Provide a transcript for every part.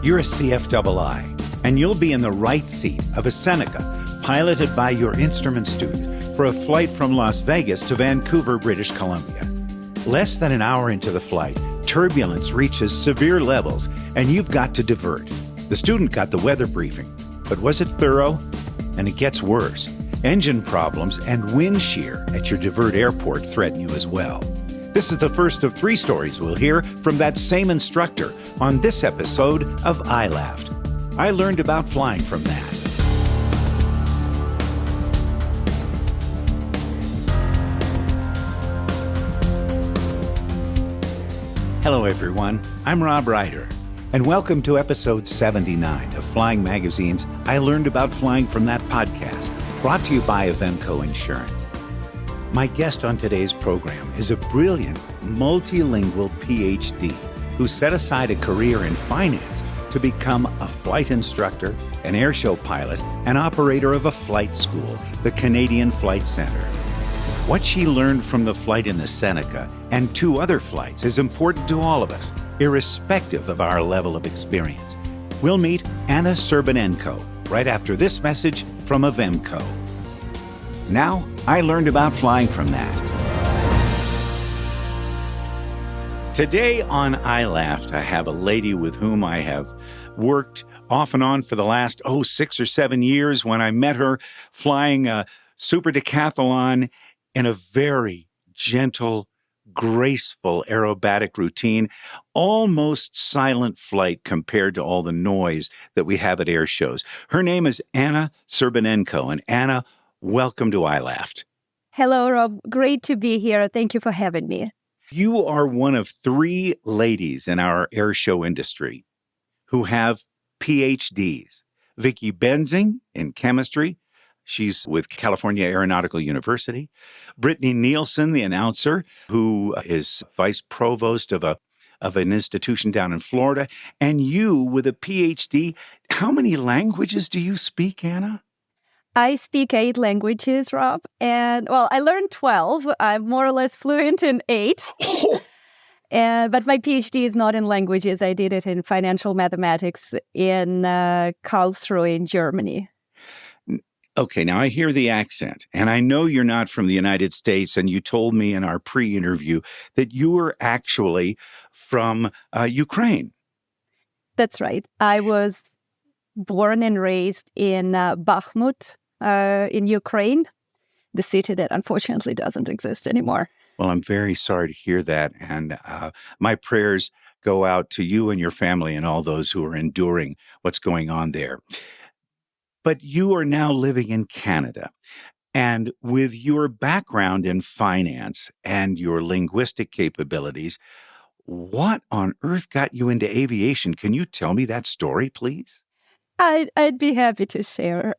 You're a CFII, and you'll be in the right seat of a Seneca, piloted by your instrument student for a flight from Las Vegas to Vancouver, British Columbia. Less than an hour into the flight, turbulence reaches severe levels, and you've got to divert. The student got the weather briefing, but was it thorough? And it gets worse. Engine problems and wind shear at your divert airport threaten you as well. This is the first of 3 stories we'll hear from that same instructor on this episode of ILAFFT. I learned about flying from that. Hello, everyone. I'm Rob Reider, and welcome to episode 79 of Flying Magazine's I Learned About Flying from That podcast, brought to you by Avemco Insurance. My guest on today's program is a brilliant, multilingual PhD who set aside a career in finance to become a flight instructor, an airshow pilot, and operator of a flight school, the Canadian Flight Center. What she learned from the flight in the Seneca and 2 other flights is important to all of us, irrespective of our level of experience. We'll meet Anna Serbanenko right after this message from Avemco. Now, I learned about flying from that. Today on ILAFFT, I have a lady with whom I have worked off and on for the last, 6 or 7 years when I met her flying a super decathlon in a very gentle, graceful aerobatic routine, almost silent flight compared to all the noise that we have at air shows. Her name is Anna Serbanenko. And Anna, welcome to ILAFFT. Hello, Rob. Great to be here. Thank you for having me. You are one of 3 ladies in our air show industry who have PhDs. Vicky Benzing in chemistry. She's with California Aeronautical University. Brittany Nielsen, the announcer, who is vice provost of an institution down in Florida. And you with a PhD. How many languages do you speak, Anna? I speak 8 languages, Rob. And, I learned 12. I'm more or less fluent in 8. But my PhD is not in languages. I did it in financial mathematics in Karlsruhe in Germany. Okay, now I hear the accent, and I know you're not from the United States, and you told me in our pre-interview that you were actually from Ukraine. That's right. I was born and raised in Bakhmut in Ukraine, the city that unfortunately doesn't exist anymore. Well, I'm very sorry to hear that, and my prayers go out to you and your family and all those who are enduring what's going on there. But you are now living in Canada, and with your background in finance and your linguistic capabilities, what on earth got you into aviation? Can you tell me that story, please? I'd be happy to share.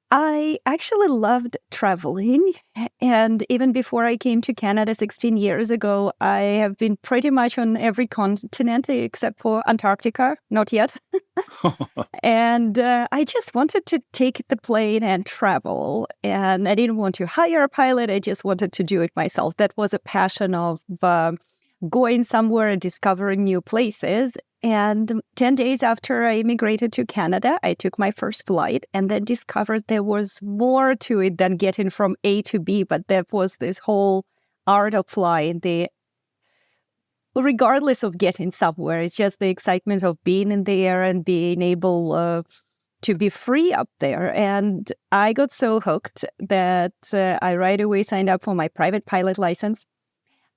I actually loved traveling, and even before I came to Canada 16 years ago, I have been pretty much on every continent except for Antarctica, not yet. And I just wanted to take the plane and travel, and I didn't want to hire a pilot. I just wanted to do it myself. That was a passion of going somewhere and discovering new places. And 10 days after I immigrated to Canada, I took my first flight and then discovered there was more to it than getting from A to B. But there was this whole art of flying. Regardless of getting somewhere, it's just the excitement of being in the air and being able to be free up there. And I got so hooked that I right away signed up for my private pilot license.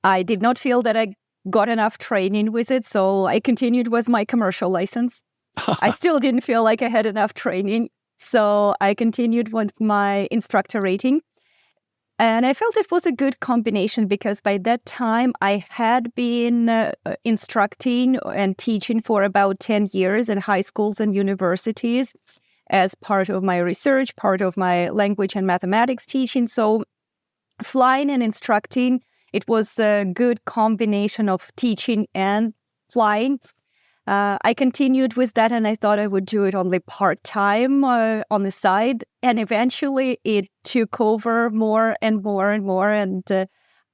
I did not feel that I got enough training with it, so I continued with my commercial license. I still didn't feel like I had enough training, so I continued with my instructor rating. And I felt it was a good combination because by that time I had been instructing and teaching for about 10 years in high schools and universities as part of my research, part of my language and mathematics teaching. So flying and instructing, it was a good combination of teaching and flying. I continued with that, and I thought I would do it only part-time on the side. And eventually it took over more and more and more. And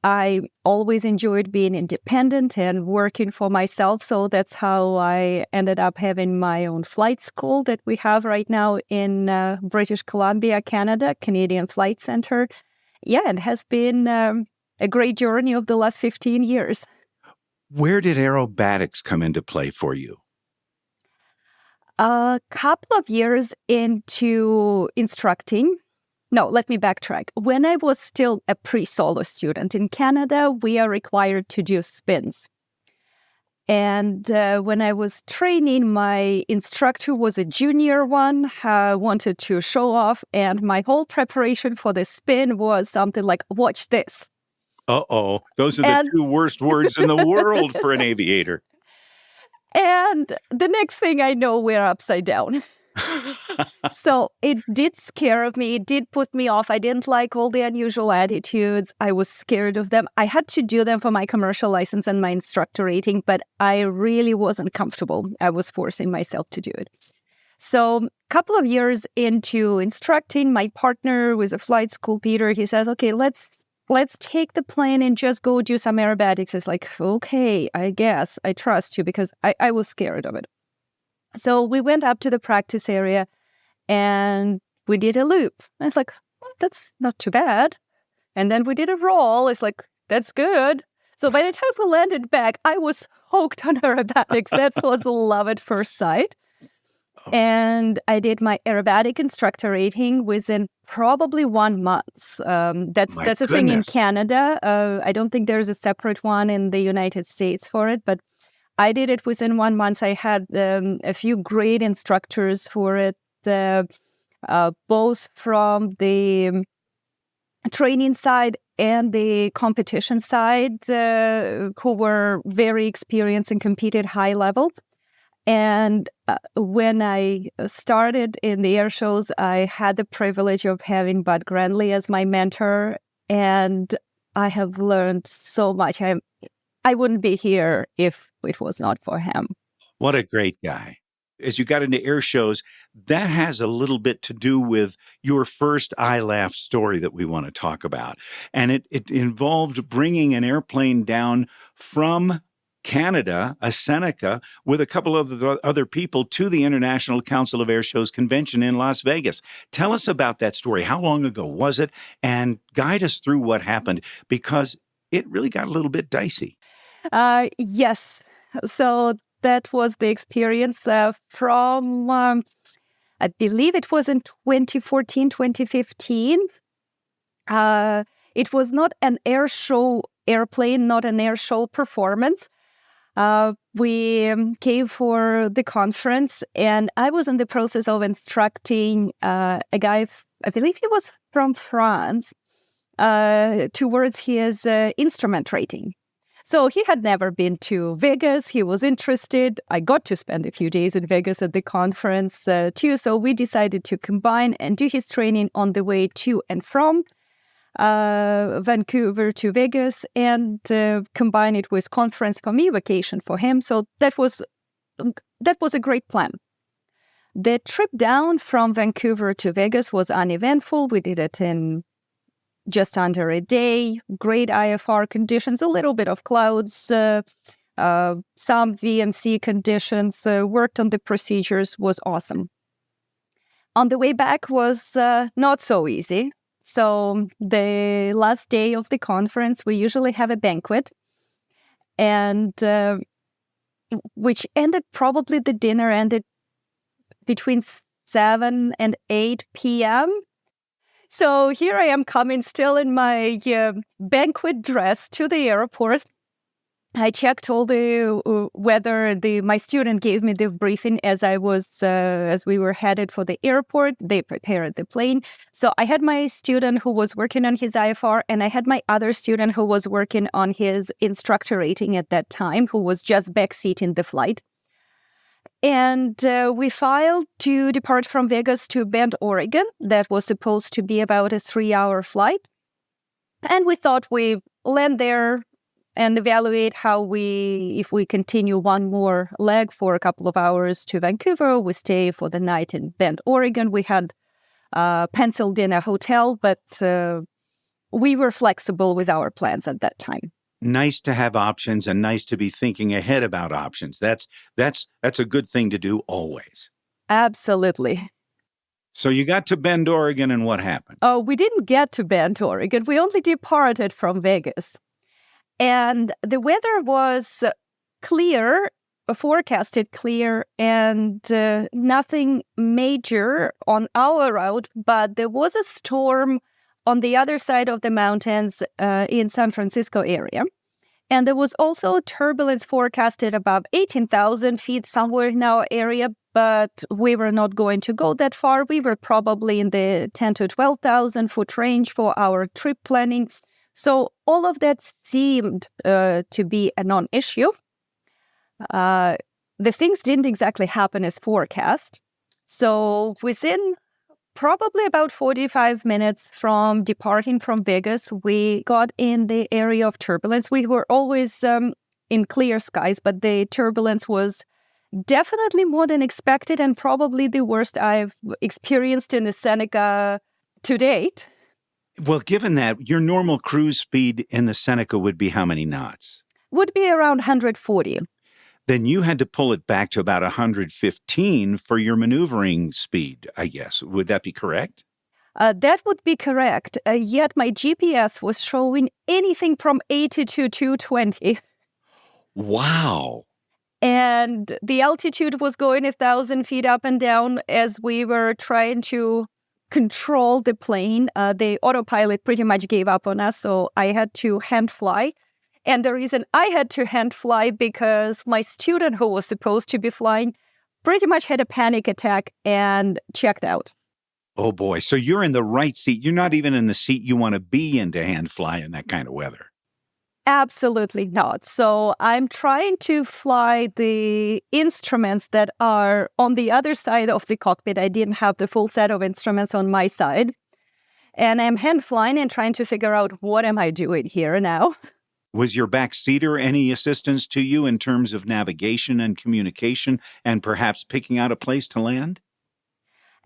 I always enjoyed being independent and working for myself. So that's how I ended up having my own flight school that we have right now in British Columbia, Canada, Canadian Flight Center. Yeah, it has been a great journey of the last 15 years. Where did aerobatics come into play for you? A couple of years into instructing. No, let me backtrack. When I was still a pre-solo student in Canada, we are required to do spins. And when I was training, my instructor was a junior one, wanted to show off, and my whole preparation for the spin was something like, watch this. Uh-oh, those are the two worst words in the world for an aviator. And the next thing I know, we're upside down. So it did scare me. It did put me off. I didn't like all the unusual attitudes. I was scared of them. I had to do them for my commercial license and my instructor rating, but I really wasn't comfortable. I was forcing myself to do it. So a couple of years into instructing, my partner with a flight school, Peter, he says, okay, let's take the plane and just go do some aerobatics. It's like, okay, I guess I trust you, because I was scared of it. So we went up to the practice area and we did a loop. And it's like, well, that's not too bad. And then we did a roll. It's like, that's good. So by the time we landed back, I was hooked on aerobatics. That was love at first sight. And I did my aerobatic instructor rating within probably 1 month. That's a thing in Canada. I don't think there's a separate one in the United States for it, but I did it within 1 month. I had a few great instructors for it, both from the training side and the competition side, who were very experienced and competed high level. And when I started in the air shows, I had the privilege of having Bud Granley as my mentor, and I have learned so much. I wouldn't be here if it was not for him. What a great guy. As you got into air shows, that has a little bit to do with your first ILAFFT story that we want to talk about. And it involved bringing an airplane down from Canada, a Seneca, with a couple of other people to the International Council of Airshows convention in Las Vegas. Tell us about that story. How long ago was it? And guide us through what happened, because it really got a little bit dicey. Yes. So that was the experience from, I believe it was in 2014, 2015. It was not an air show airplane, not an air show performance. We came for the conference, and I was in the process of instructing a guy, I believe he was from France, towards his instrument rating. So he had never been to Vegas. He was interested. I got to spend a few days in Vegas at the conference too. So we decided to combine and do his training on the way to and from Vancouver to Vegas, and combine it with conference for me, vacation for him. So that was a great plan. The trip down from Vancouver to Vegas was uneventful. We did it in just under a day, great IFR conditions, a little bit of clouds, some VMC conditions, worked on the procedures, was awesome. On the way back was not so easy. So the last day of the conference, we usually have a banquet, and which ended, probably the dinner ended between 7 and 8 p.m., So here I am coming still in my banquet dress to the airport. I checked all the weather. My student gave me the briefing as we were headed for the airport. They prepared the plane. So I had my student who was working on his IFR, and I had my other student who was working on his instructor rating at that time, who was just backseating the flight. And we filed to depart from Vegas to Bend, Oregon. That was supposed to be about a 3-hour flight. And we thought we'd land there and evaluate if we continue one more leg for a couple of hours to Vancouver. We stay for the night in Bend, Oregon. We had penciled in a hotel, but we were flexible with our plans at that time. Nice to have options and nice to be thinking ahead about options. That's a good thing to do always. Absolutely. So you got to Bend, Oregon, and what happened? Oh, we didn't get to Bend, Oregon. We only departed from Vegas. And the weather was clear, forecasted clear, and nothing major on our route, but there was a storm on the other side of the mountains in San Francisco area. And there was also turbulence forecasted above 18,000 feet somewhere in our area, but we were not going to go that far. We were probably in the 10 to 12,000 foot range for our trip planning. So all of that seemed to be a non-issue. The things didn't exactly happen as forecast. So within probably about 45 minutes from departing from Vegas, we got in the area of turbulence. We were always in clear skies, but the turbulence was definitely more than expected and probably the worst I've experienced in the Seneca to date. Well, given that, your normal cruise speed in the Seneca would be how many knots? Would be around 140. Then you had to pull it back to about 115 for your maneuvering speed, I guess. Would that be correct? That would be correct. Yet my GPS was showing anything from 80 to 220. Wow. And the altitude was going 1,000 feet up and down as we were trying to control the plane. The autopilot pretty much gave up on us, so I had to hand fly. And the reason I had to hand fly because my student who was supposed to be flying pretty much had a panic attack and checked out. Oh, boy. So you're in the right seat. You're not even in the seat you want to be in to hand fly in that kind of weather. Absolutely not. So I'm trying to fly the instruments that are on the other side of the cockpit. I didn't have the full set of instruments on my side. And I'm hand flying and trying to figure out what am I doing here now. Was your backseater any assistance to you in terms of navigation and communication and perhaps picking out a place to land?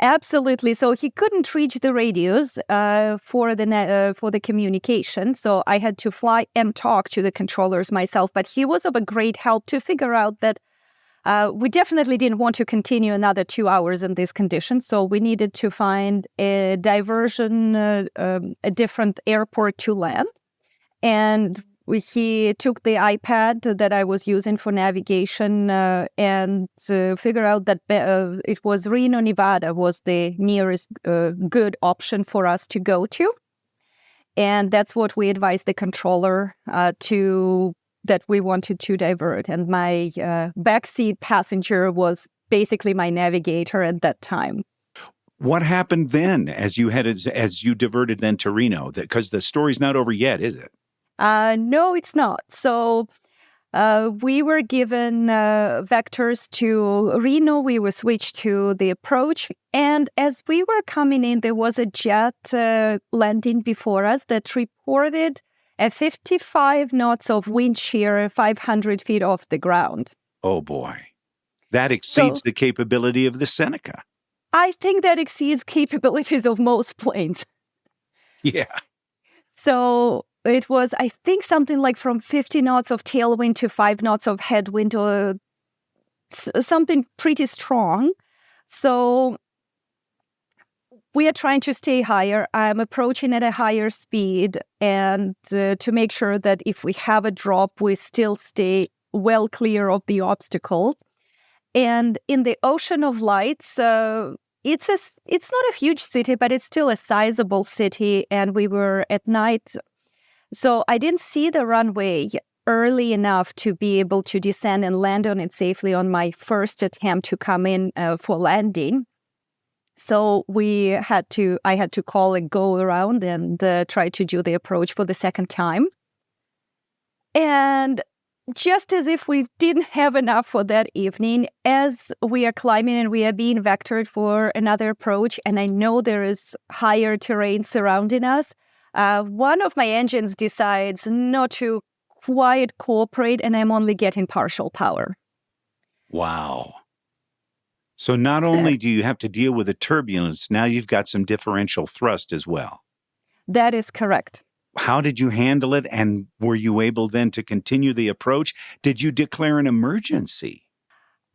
Absolutely. So he couldn't reach the radios for the communication. So I had to fly and talk to the controllers myself. But he was of a great help to figure out that we definitely didn't want to continue another 2 hours in this condition. So we needed to find a diversion, a different airport to land. And he took the iPad that I was using for navigation and figured out that it was Reno, Nevada was the nearest good option for us to go to. And that's what we advised the controller that we wanted to divert. And my backseat passenger was basically my navigator at that time. What happened then as you diverted then to Reno? Because the story's not over yet, is it? No, it's not. So we were given vectors to Reno. We were switched to the approach. And as we were coming in, there was a jet landing before us that reported a 55 knots of wind shear 500 feet off the ground. Oh, boy. That exceeds the capability of the Seneca. I think that exceeds capabilities of most planes. Yeah. So it was, I think, something like from 50 knots of tailwind to 5 knots of headwind or something pretty strong. So we are trying to stay higher. I'm approaching at a higher speed and to make sure that if we have a drop, we still stay well clear of the obstacle. And in the Ocean of Lights, it's not a huge city, but it's still a sizable city. And we were at night. So I didn't see the runway early enough to be able to descend and land on it safely on my first attempt to come in for landing. So I had to call a go around and try to do the approach for the second time. And just as if we didn't have enough for that evening, as we are climbing and we are being vectored for another approach, and I know there is higher terrain surrounding us, one of my engines decides not to quite cooperate, and I'm only getting partial power. Wow. So not only do you have to deal with the turbulence, now you've got some differential thrust as well. That is correct. How did you handle it? And were you able then to continue the approach? Did you declare an emergency?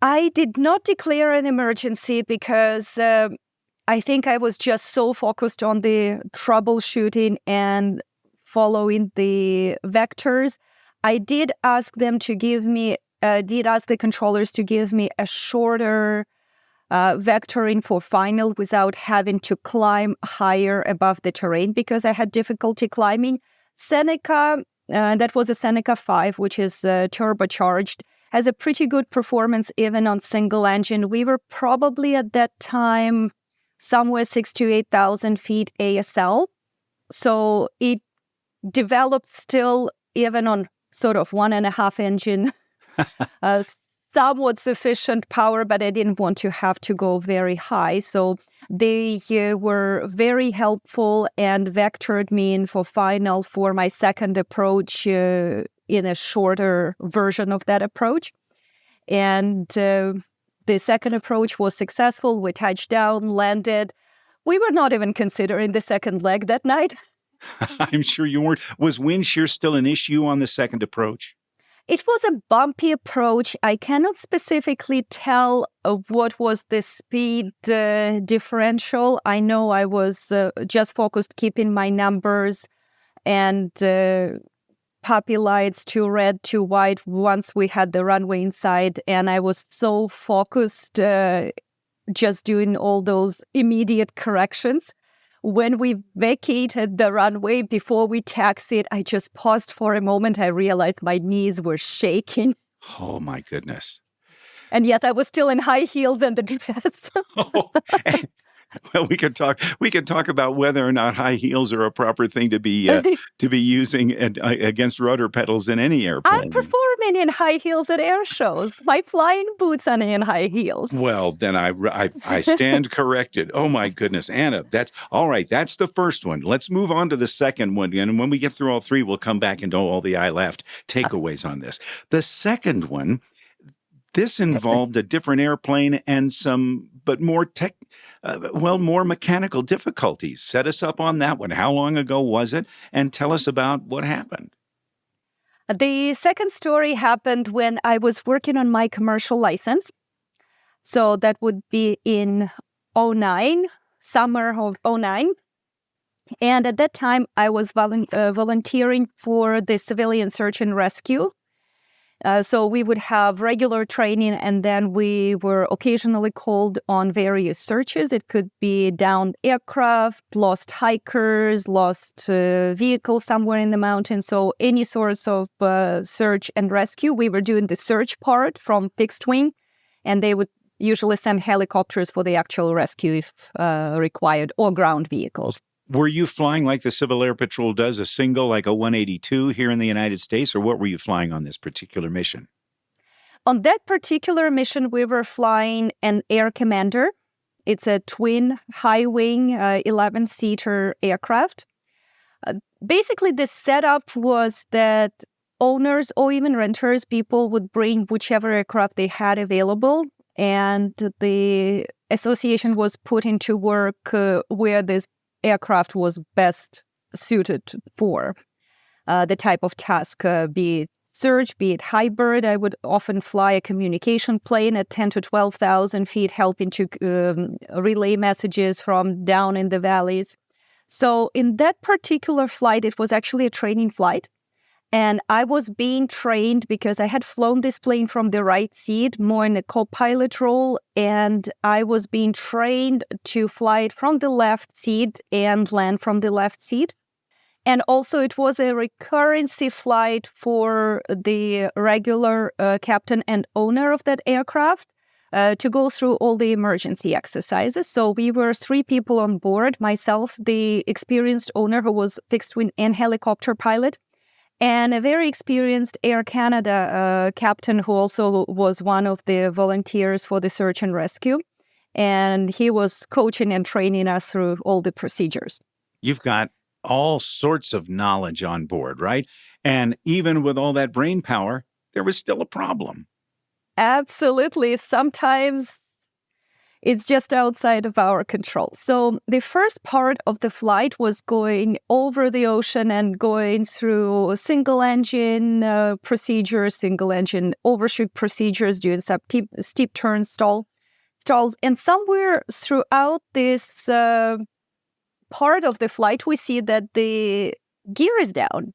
I did not declare an emergency because I think I was just so focused on the troubleshooting and following the vectors. I did ask them to did ask the controllers to give me a shorter vectoring for final without having to climb higher above the terrain because I had difficulty climbing. Seneca, that was a Seneca 5, which is turbocharged, has a pretty good performance even on single engine. We were probably at that time somewhere 6,000 to 8,000 feet ASL. So it developed still even on sort of 1.5 engine, somewhat sufficient power, but I didn't want to have to go very high. So they were very helpful and vectored me in for final for my second approach in a shorter version of that approach. And the second approach was successful. We touched down, landed. We were not even considering the second leg that night. I'm sure you weren't. Was wind shear still an issue on the second approach? It was a bumpy approach. I cannot specifically tell what was the speed differential. I know I was just focused keeping my numbers and puppy lights to red, to white once we had the runway inside. And I was so focused just doing all those immediate corrections. When we vacated the runway before we taxied, I just paused for a moment. I realized my knees were shaking. Oh, my goodness. And yet I was still in high heels and the dress. Well, we could talk about whether or not high heels are a proper thing to be using against rudder pedals in any airplane. I'm performing in high heels at air shows. My flying boots are in high heels. Well, then I stand corrected. Oh my goodness, Anna, that's all right. That's the first one. Let's move on to the second one, and when we get through all three, we'll come back into all the ILAFFT takeaways on this. The second one. This involved a different airplane and more mechanical difficulties. Set us up on that one. How long ago was it? And tell us about what happened. The second story happened when I was working on my commercial license. So that would be in 2009, summer of 2009. And at that time, I was volunteering for the civilian search and rescue. So we would have regular training, and then we were occasionally called on various searches. It could be downed aircraft, lost hikers, lost vehicle somewhere in the mountains. So any sorts of search and rescue. We were doing the search part from fixed wing, and they would usually send helicopters for the actual rescue if required, or ground vehicles. Were you flying like the Civil Air Patrol does, a single, like a 182 here in the United States, or what were you flying on this particular mission? On that particular mission, we were flying an Air Commander. It's a twin high-wing 11-seater aircraft. Basically, the setup was that owners or even renters, people would bring whichever aircraft they had available, and the association was put into work where this aircraft was best suited for the type of task, be it search, be it hybrid. I would often fly a communication plane at 10 to 12,000 feet, helping to relay messages from down in the valleys. So in that particular flight, it was actually a training flight. And I was being trained because I had flown this plane from the right seat, more in a co-pilot role, and I was being trained to fly it from the left seat and land from the left seat. And also it was a recurrency flight for the regular captain and owner of that aircraft to go through all the emergency exercises. So we were 3 people on board, myself, the experienced owner who was fixed wing and helicopter pilot, and a very experienced Air Canada captain who also was one of the volunteers for the search and rescue. And he was coaching and training us through all the procedures. You've got all sorts of knowledge on board, right? And even with all that brain power, there was still a problem. Absolutely. Sometimes It's just outside of our control. So the first part of the flight was going over the ocean and going through single engine procedures, single engine overshoot procedures, doing some steep turn stalls. And somewhere throughout this part of the flight, we see that the gear is down.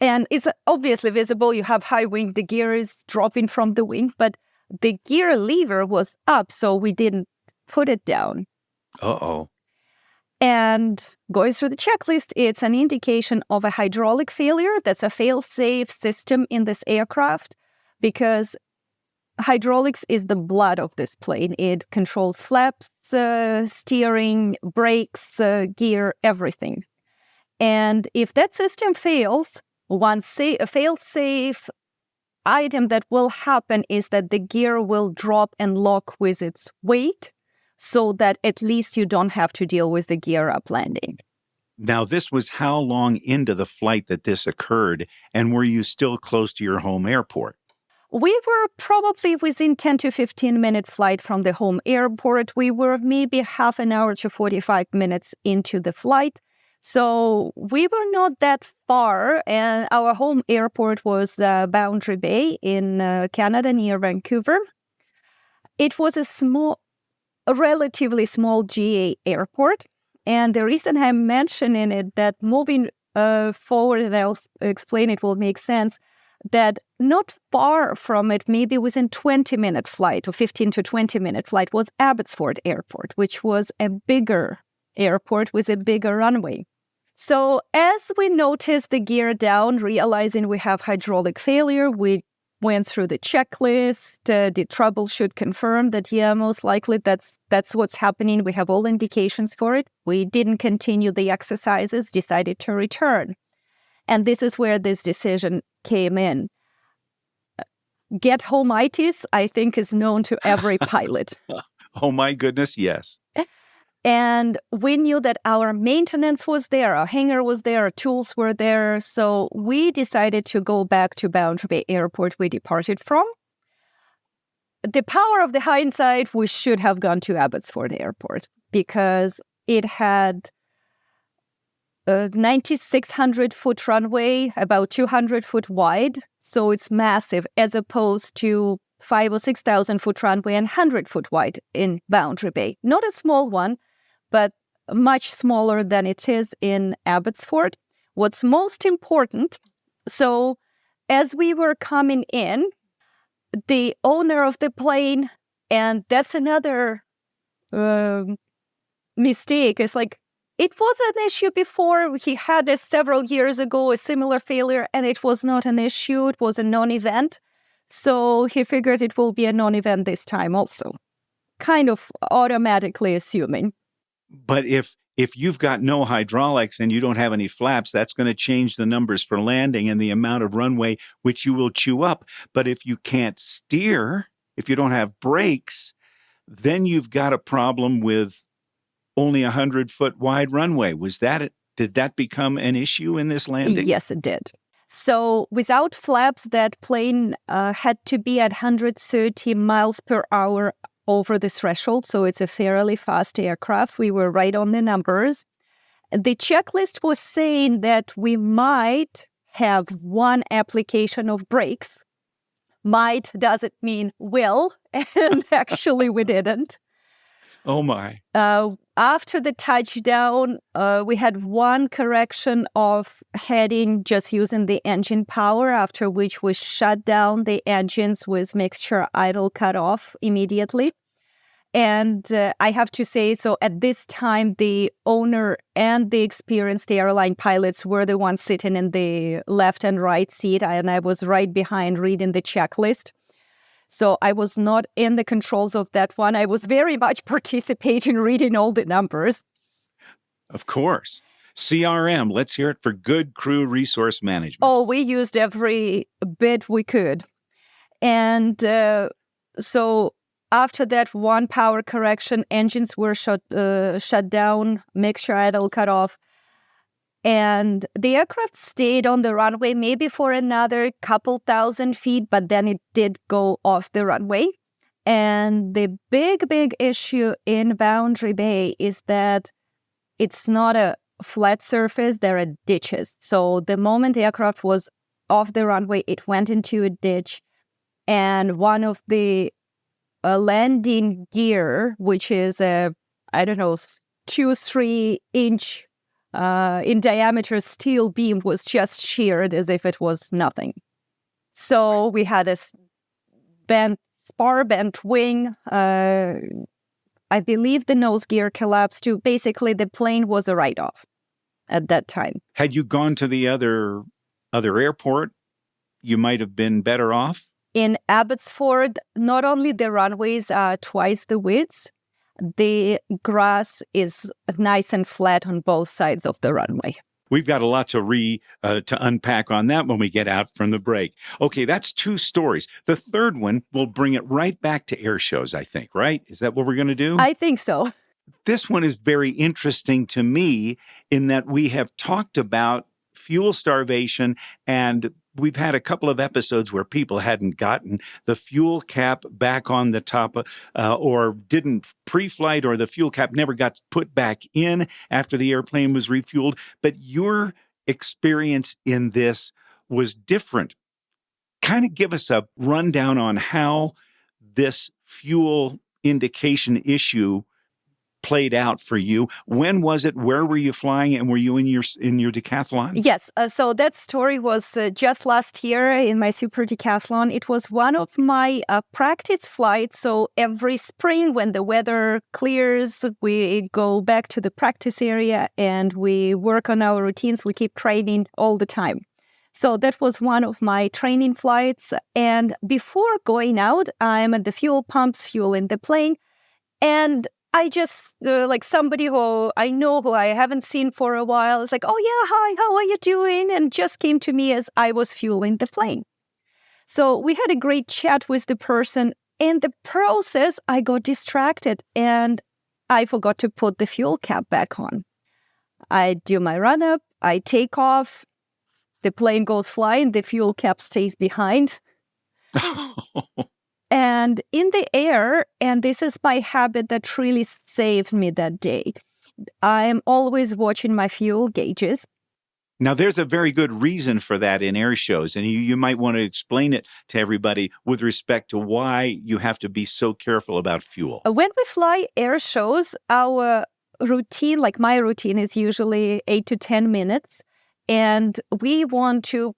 And it's obviously visible. You have high wing, the gear is dropping from the wing, but the gear lever was up, so we didn't put it down. Uh-oh. And going through the checklist, it's an indication of a hydraulic failure. That's a fail-safe system in this aircraft because hydraulics is the blood of this plane. It controls flaps, steering, brakes, gear, everything. And if that system fails, one fail-safe item that will happen is that the gear will drop and lock with its weight so that at least you don't have to deal with the gear up landing. Now, this was how long into the flight that this occurred, and were you still close to your home airport? We were probably within 10 to 15-minute flight from the home airport. We were maybe half an hour to 45 minutes into the flight. So we were not that far, and our home airport was Boundary Bay in Canada near Vancouver. It was a relatively small GA airport, and the reason I'm mentioning it, that moving forward, and I'll explain it will make sense, that not far from it, maybe within 20-minute flight or 15 to 20-minute flight, was Abbotsford Airport, which was a bigger airport with a bigger runway. So as we noticed the gear down, realizing we have hydraulic failure, we went through the checklist, the troubleshoot confirmed that, yeah, most likely that's what's happening. We have all indications for it. We didn't continue the exercises, decided to return. And this is where this decision came in. Get-Home-Itis, I think, is known to every pilot. Oh, my goodness, yes. And we knew that our maintenance was there, our hangar was there, our tools were there. So we decided to go back to Boundary Bay Airport we departed from. The power of the hindsight, we should have gone to Abbotsford Airport because it had a 9,600-foot runway, about 200-foot wide. So it's massive as opposed to 5,000 or 6,000-foot runway and 100-foot wide in Boundary Bay. Not a small one, but much smaller than it is in Abbotsford. What's most important, so as we were coming in, the owner of the plane, and that's another mistake, it's like, it was an issue before. He had this several years ago, a similar failure, and it was not an issue. It was a non-event. So he figured it will be a non-event this time also, kind of automatically assuming. But if you've got no hydraulics and you don't have any flaps, that's going to change the numbers for landing and the amount of runway, which you will chew up. But if you can't steer, if you don't have brakes, then you've got a problem with only 100-foot wide runway. Was that it? Did that become an issue in this landing? Yes, it did. So without flaps, that plane had to be at 130 miles per hour over the threshold. So it's a fairly fast aircraft. We were right on the numbers. The checklist was saying that we might have one application of brakes. Might doesn't mean will, and actually we didn't. Oh, my. After the touchdown, we had one correction of heading just using the engine power, after which we shut down the engines with mixture idle cut off immediately. And I have to say, so at this time, the owner and the experienced airline pilots were the ones sitting in the left and right seat, and I was right behind reading the checklist. So I was not in the controls of that one. I was very much participating, reading all the numbers. Of course. CRM, let's hear it for good crew resource management. Oh, we used every bit we could. And so after that one power correction, engines were shut down, mixture idle cut off. And the aircraft stayed on the runway maybe for another couple thousand feet, but then it did go off the runway. And the big issue in Boundary Bay is that it's not a flat surface, there are ditches. So the moment the aircraft was off the runway, it went into a ditch. And one of the landing gear, which is a, 2-3 inch in diameter steel beam, was just sheared as if it was nothing. So we had a spar bent wing. I believe the nose gear collapsed too. Basically, the plane was a write-off at that time. Had you gone to the other airport, you might have been better off? In Abbotsford, not only the runways are twice the width, the grass is nice and flat on both sides of the runway. We've got a lot to unpack on that when we get out from the break. Okay, that's 2 stories. The third one will bring it right back to air shows, I think, right? Is that what we're going to do? I think so. This one is very interesting to me in that we have talked about fuel starvation, and we've had a couple of episodes where people hadn't gotten the fuel cap back on the top or didn't pre-flight, or the fuel cap never got put back in after the airplane was refueled. But your experience in this was different. Kind of give us a rundown on how this fuel indication issue played out for you. When was it? Where were you flying? And were you in your decathlon? Yes. So that story was just last year in my super decathlon. It was one of my practice flights. So every spring when the weather clears, we go back to the practice area and we work on our routines. We keep training all the time. So that was one of my training flights. And before going out, I'm at the fuel pumps, fueling the plane. And I just, like somebody who I know, who I haven't seen for a while, is like, oh yeah, hi, how are you doing? And just came to me as I was fueling the plane. So we had a great chat with the person. In the process, I got distracted and I forgot to put the fuel cap back on. I do my run up, I take off, the plane goes flying, the fuel cap stays behind. And in the air, and this is my habit that really saved me that day, I'm always watching my fuel gauges. Now, there's a very good reason for that in air shows, and you might want to explain it to everybody with respect to why you have to be so careful about fuel. When we fly air shows, our routine, like my routine, is usually 8 to 10 minutes, and we want to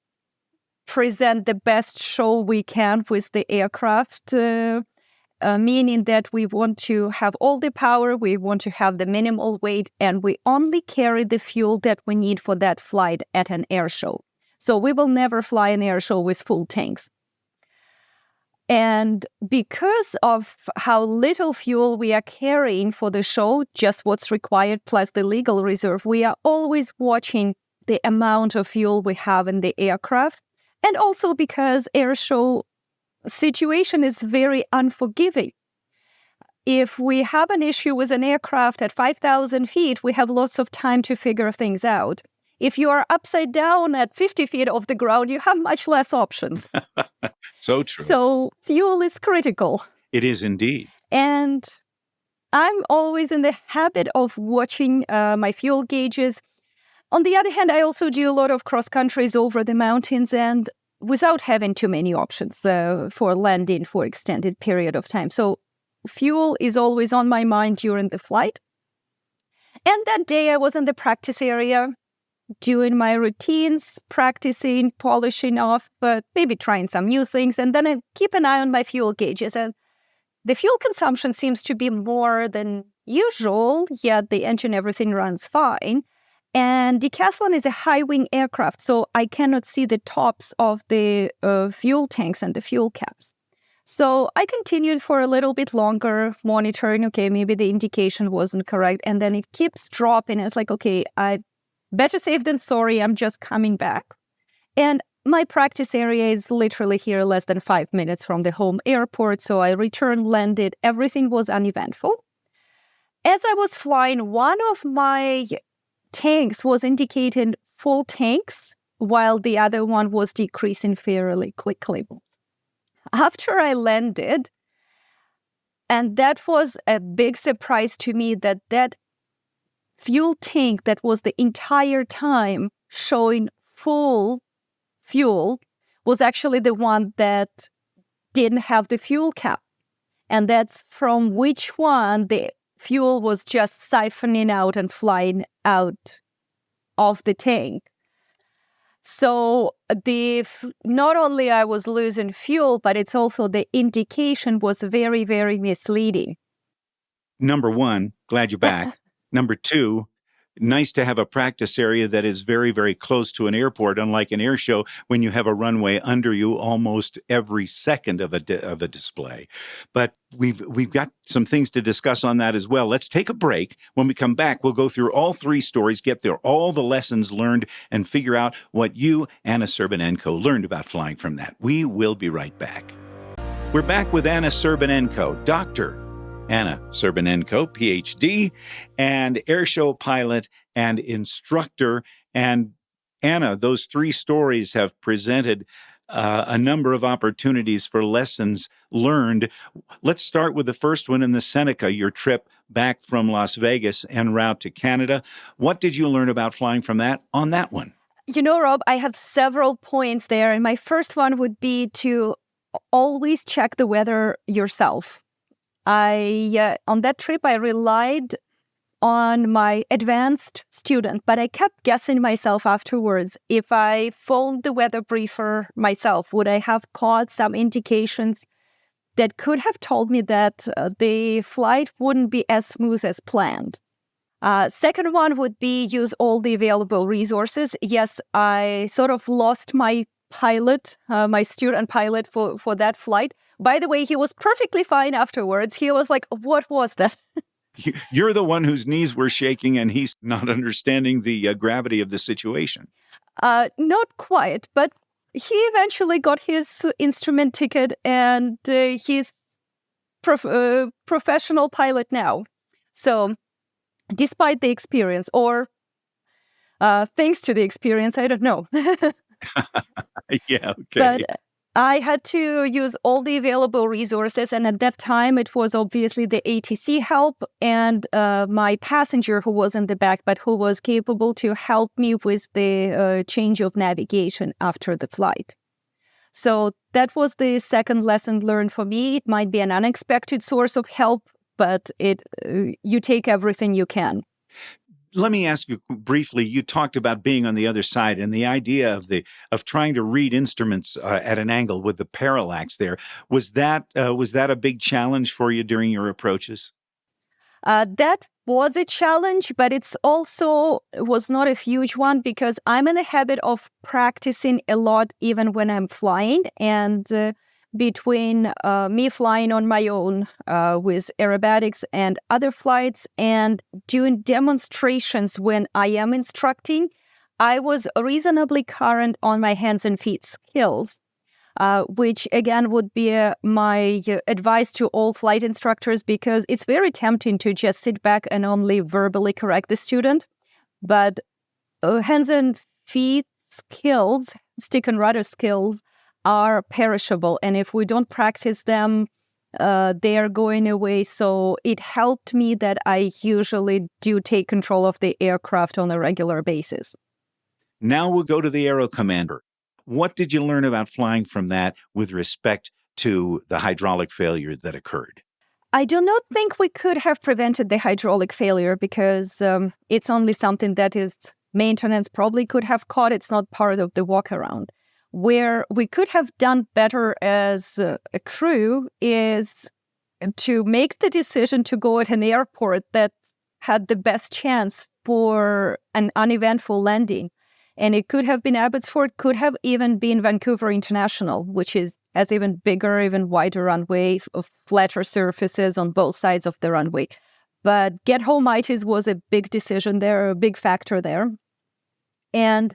present the best show we can with the aircraft, meaning that we want to have all the power, we want to have the minimal weight, and we only carry the fuel that we need for that flight at an air show. So we will never fly an air show with full tanks. And because of how little fuel we are carrying for the show, just what's required plus the legal reserve, we are always watching the amount of fuel we have in the aircraft. And also because air show situation is very unforgiving. If we have an issue with an aircraft at 5,000 feet, we have lots of time to figure things out. If you are upside down at 50 feet off the ground, you have much less options. So true. So fuel is critical. It is indeed. And I'm always in the habit of watching my fuel gauges. On the other hand, I also do a lot of cross countries over the mountains and without having too many options for landing for extended period of time. So fuel is always on my mind during the flight. And that day I was in the practice area doing my routines, practicing, polishing off, but maybe trying some new things. And then I keep an eye on my fuel gauges. And the fuel consumption seems to be more than usual, yet the engine, everything runs fine. And Decathlon is a high-wing aircraft, so I cannot see the tops of the fuel tanks and the fuel caps. So I continued for a little bit longer, monitoring, okay, maybe the indication wasn't correct. And then it keeps dropping. It's like, okay, I better safe than sorry, I'm just coming back. And my practice area is literally here less than 5 minutes from the home airport. So I returned, landed, everything was uneventful. As I was flying, one of my tanks was indicating full tanks, while the other one was decreasing fairly quickly. After I landed, And that was a big surprise to me, that fuel tank that was the entire time showing full fuel was actually the one that didn't have the fuel cap. And that's from which one the fuel was just siphoning out and flying out of the tank. So not only I was losing fuel, but it's also the indication was very, very misleading. Number one, glad you're back. Number two, nice to have a practice area that is very, very close to an airport, unlike an air show when you have a runway under you almost every second of a display. But we've got some things to discuss on that as well. Let's take a break. When we come back, we'll go through all three stories, get through all the lessons learned, and figure out what you, Anna Serbanenko, learned about flying from that. We will be right back. We're back with Anna Serbanenko, Dr. Anna Serbanenko, PhD, and airshow pilot and instructor. And Anna, those three stories have presented a number of opportunities for lessons learned. Let's start with the first one in the Seneca, your trip back from Las Vegas en route to Canada. What did you learn about flying from that on that one? You know, Rob, I have several points there. And my first one would be to always check the weather yourself. On that trip, I relied on my advanced student, but I kept guessing myself afterwards. If I phoned the weather briefer myself, would I have caught some indications that could have told me that the flight wouldn't be as smooth as planned? Second one would be use all the available resources. Yes, I sort of lost my pilot, my student pilot for that flight. By the way, he was perfectly fine afterwards. He was like, what was that? You're the one whose knees were shaking and he's not understanding the gravity of the situation. Not quite, but he eventually got his instrument ticket and he's professional pilot now. So despite the experience, or thanks to the experience, I don't know. Yeah, okay. But I had to use all the available resources, and at that time, it was obviously the ATC help and my passenger who was in the back, but who was capable to help me with the change of navigation after the flight. So that was the second lesson learned for me. It might be an unexpected source of help, but you take everything you can. Let me ask you briefly, you talked about being on the other side and the idea of trying to read instruments at an angle with the parallax there. Was that a big challenge for you during your approaches? That was a challenge, but it's also was not a huge one because I'm in the habit of practicing a lot even when I'm flying. And between me flying on my own with aerobatics and other flights and doing demonstrations when I am instructing, I was reasonably current on my hands and feet skills, which again would be my advice to all flight instructors, because it's very tempting to just sit back and only verbally correct the student. But hands and feet skills, stick and rudder skills, are perishable, and if we don't practice them, they are going away. So it helped me that I usually do take control of the aircraft on a regular basis. Now we'll go to the Aero Commander. What did you learn about flying from that with respect to the hydraulic failure that occurred? I do not think we could have prevented the hydraulic failure because it's only something that is maintenance probably could have caught. It's not part of the walk around. Where we could have done better as a crew is to make the decision to go at an airport that had the best chance for an uneventful landing. And it could have been Abbotsford, could have even been Vancouver International, which has even bigger, even wider runway, of flatter surfaces on both sides of the runway. But Get-Home-Itis was a big decision there, a big factor there. And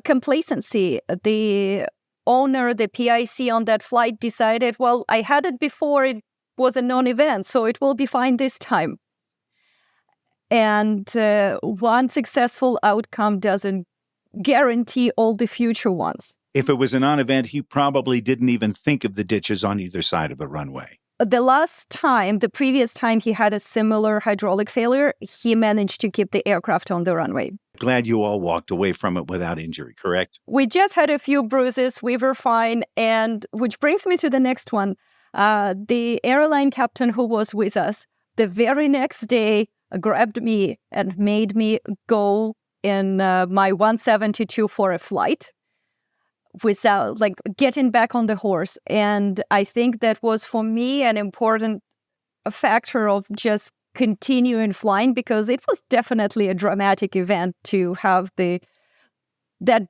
complacency. The owner, the PIC on that flight decided, well, I had it before, it was a non-event, so it will be fine this time. And one successful outcome doesn't guarantee all the future ones. If it was a non-event, he probably didn't even think of the ditches on either side of the runway. the previous time he had a similar hydraulic failure, he managed to keep the aircraft on the runway. Glad you all walked away from it without injury, correct? We just had a few bruises. We were fine. And which brings me to the next one. The airline captain who was with us, the very next day, grabbed me and made me go in my 172 for a flight without getting back on the horse. And I think that was for me an important factor of just continuing flying, because it was definitely a dramatic event to have that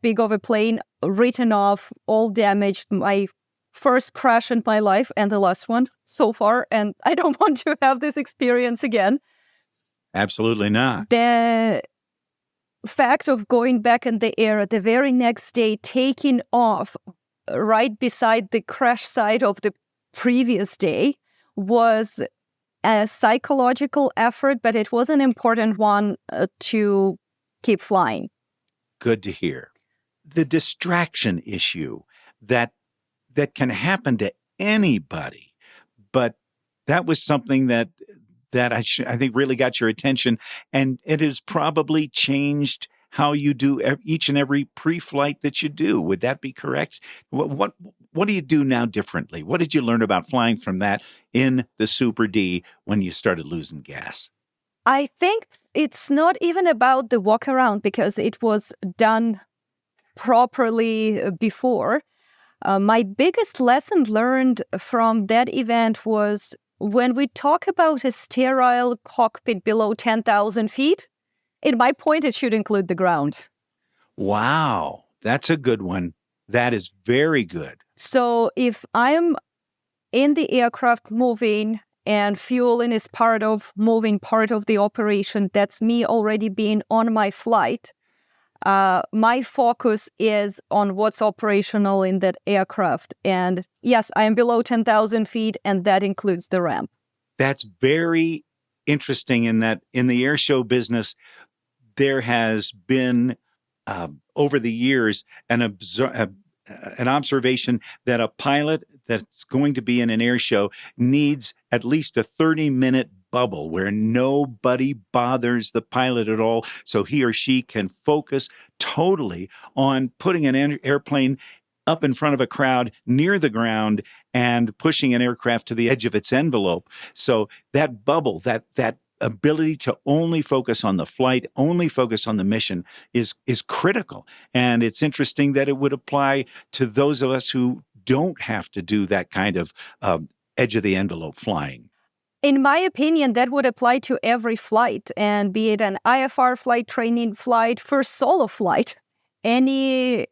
big of a plane written off, all damaged, my first crash in my life and the last one so far. And I don't want to have this experience again. Absolutely not. The fact of going back in the air the very next day, taking off right beside the crash site of the previous day, was a psychological effort, but it was an important one to keep flying. Good to hear. The distraction issue that can happen to anybody, but that was something that I think really got your attention, and it has probably changed how you do each and every pre-flight that you do. Would that be correct? What do you do now differently? What did you learn about flying from that in the Super D when you started losing gas? I think it's not even about the walk around, because it was done properly before. My biggest lesson learned from that event was when we talk about a sterile cockpit below 10,000 feet, in my point, it should include the ground. Wow, that's a good one. That is very good. So if I'm in the aircraft moving and fueling is part of the operation, that's me already being on my flight. My focus is on what's operational in that aircraft. And yes, I am below 10,000 feet, and that includes the ramp. That's very interesting in that in the airshow business, there has been, over the years, an observation that a pilot that's going to be in an airshow needs at least a 30-minute bubble where nobody bothers the pilot at all, so he or she can focus totally on putting an airplane up in front of a crowd near the ground and pushing an aircraft to the edge of its envelope. So that bubble, that ability to only focus on the flight, only focus on the mission is critical. And it's interesting that it would apply to those of us who don't have to do that kind of edge of the envelope flying. In my opinion, that would apply to every flight, and be it an IFR flight, training flight, first solo flight. Any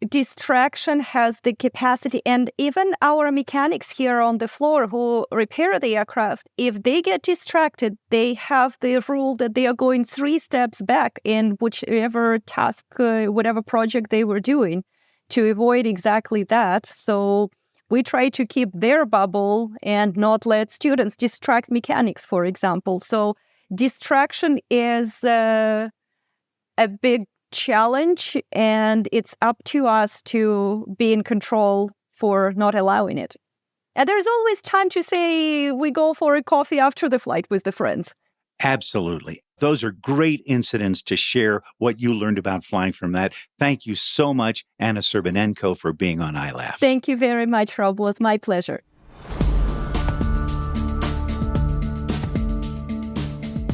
distraction has the capacity, and even our mechanics here on the floor who repair the aircraft, if they get distracted, they have the rule that they are going 3 steps back in whichever task, whatever project they were doing, to avoid exactly that. So we try to keep their bubble and not let students distract mechanics, for example. So distraction is a big challenge, and it's up to us to be in control for not allowing it. And there's always time to say we go for a coffee after the flight with the friends. Absolutely. Those are great incidents to share what you learned about flying from that. Thank you so much, Anna Serbanenko, for being on ILAFFT. Thank you very much, Rob. It was my pleasure.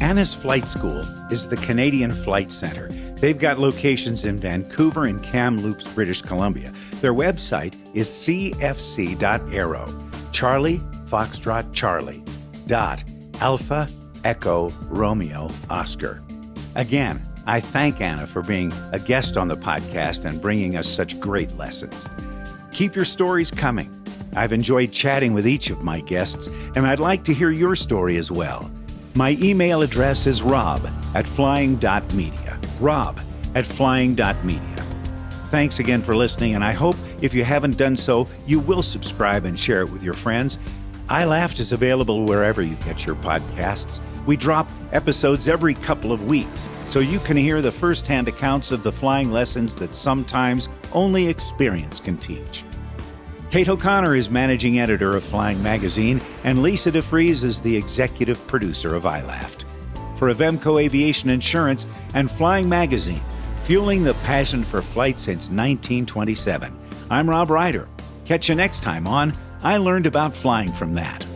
Anna's Flight School is the Canadian Flight Center. They've got locations in Vancouver and Kamloops, British Columbia. Their website is cfc.aero, Charlie Foxtrot Charlie, Alpha Echo Romeo Oscar. Again, I thank Anna for being a guest on the podcast and bringing us such great lessons. Keep your stories coming. I've enjoyed chatting with each of my guests, and I'd like to hear your story as well. My email address is rob@flying.media. rob@flying.media. Thanks again for listening, and I hope if you haven't done so, you will subscribe and share it with your friends. ILAFFT is available wherever you get your podcasts. We drop episodes every couple of weeks, so you can hear the first-hand accounts of the flying lessons that sometimes only experience can teach. Kate O'Connor is managing editor of Flying Magazine, and Lisa DeFries is the executive producer of ILAFFT. For Avemco Aviation Insurance and Flying Magazine, fueling the passion for flight since 1927, I'm Rob Reider. Catch you next time on I Learned About Flying from That.